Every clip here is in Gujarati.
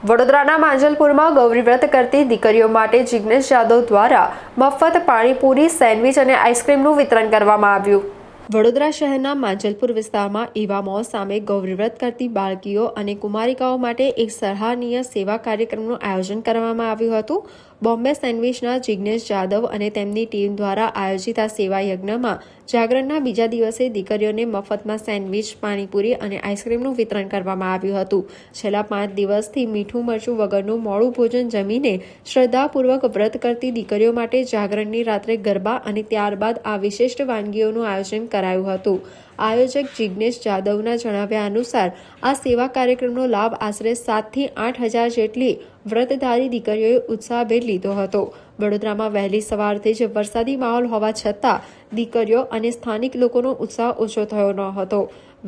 વડોદરાના માંજલપુરમાં ગૌરી વ્રત કરતી દીકરીઓ માટે જિગ્નેશ જાદવ દ્વારા મફત પાણીપુરી, સેન્ડવિચ અને આઈસ્ક્રીમનું વિતરણ કરવામાં આવ્યું। વડોદરા શહેરના માંજલપુર વિસ્તારમાં એવા સામે ગૌરી વ્રત કરતી બાળકીઓ અને કુમારિકાઓ માટે એક સરાહનીય સેવા કાર્યક્રમનું આયોજન કરવામાં આવ્યું હતું। બોમ્બે સેન્ડવિચના જિગ્નેશ જાદવ અને તેમની ટીમ દ્વારા આયોજિત આ સેવા યજ્ઞમાં જાગરણના બીજા દિવસે દીકરીઓને મફતમાં સેન્ડવિચ, પાણીપુરી અને આઈસ્ક્રીમનું વિતરણ કરવામાં આવ્યું હતું। છેલ્લા 5 દિવસથી મીઠું મરચું વગરનું મોડું ભોજન જમીને શ્રદ્ધાપૂર્વક વ્રત કરતી દીકરીઓ માટે જાગરણની રાત્રે ગરબા અને ત્યારબાદ આ વિશિષ્ટ વાનગીઓનું આયોજન કરાયું હતું। આયોજક જિગ્નેશ જાદવના જણાવ્યા અનુસાર આ સેવા કાર્યક્રમનો લાભ આશરે 7 થી 8 હજાર જેટલી વ્રતધારી દીકરીઓએ ઉત્સાહભેર લીધો હતો। વડોદરામાં વહેલી સવારથી જ વરસાદી માહોલ હોવા છતાં દીકરીઓ અને સ્થાનિક લોકોનો ઉત્સાહ ઓછો થયો ન હતો।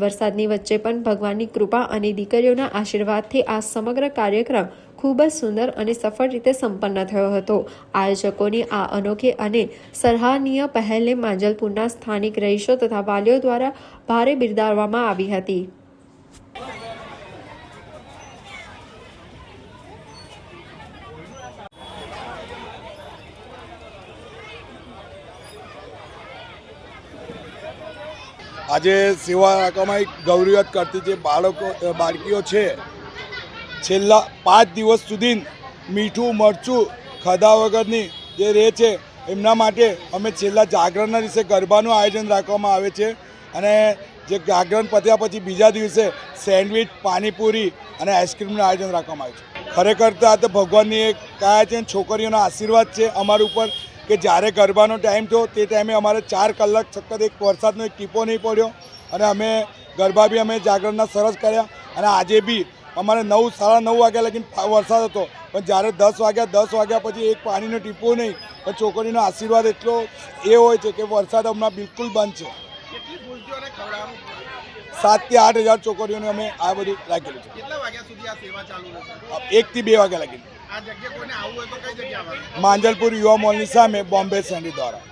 વરસાદની વચ્ચે પણ ભગવાનની કૃપા અને દીકરીઓના આશીર્વાદથી આ સમગ્ર કાર્યક્રમ ખૂબ જ સુંદર અને સફળ રીતે સંપન્ન થયો હતો। આયોજકોની આ અનોખી અને સરાહનીય પહેલને માંજલપુરના સ્થાનિક રહીશો તથા વાલીઓ દ્વારા ભારે બિરદાવવામાં આવી હતી। આજે સેવા રાખવામાં એક ગૌરી વ્રત કરતી જે બાળકીઓ છે, છેલ્લા 5 દિવસ સુધી મીઠું મરચું ખાધા વગરની જે રહે છે, એમના માટે અમે છેલ્લા જાગરણના દિવસે ગરબાનું આયોજન રાખવામાં આવે છે અને જે જાગરણ પત્યા પછી બીજા દિવસે સેન્ડવિચ, પાણીપુરી અને આઈસ્ક્રીમનું આયોજન રાખવામાં આવે છે। ખરેખર તો આ તો ભગવાનની એક કયા છે, છોકરીઓના આશીર્વાદ છે અમારા ઉપર કે જ્યારે ગરબાનો ટાઈમ થયો તે ટાઈમે અમારે 4 કલાક સતત એક વરસાદનો એક ટીપો નહીં પડ્યો અને અમે ગરબા બી અમે જાગરણના સરસ કર્યા। અને આજે બી અમારે 9, સાડા 9 વાગ્યા લગીને વરસાદ હતો, પણ જ્યારે 10 વાગ્યા પછી એક પાણીનો ટીપો નહીં, પણ છોકરીનો આશીર્વાદ એટલો એ હોય છે કે વરસાદ હમણાં બિલકુલ બંધ છે। 7 થી 8 હજાર છોકરીઓને અમે આ બધું રાખેલું છે। 1 થી 2 વાગ્યા લગીને। માંજલપુર યુવા મોલની સામે બોમ્બે સેન્ડવિચ દ્વારા।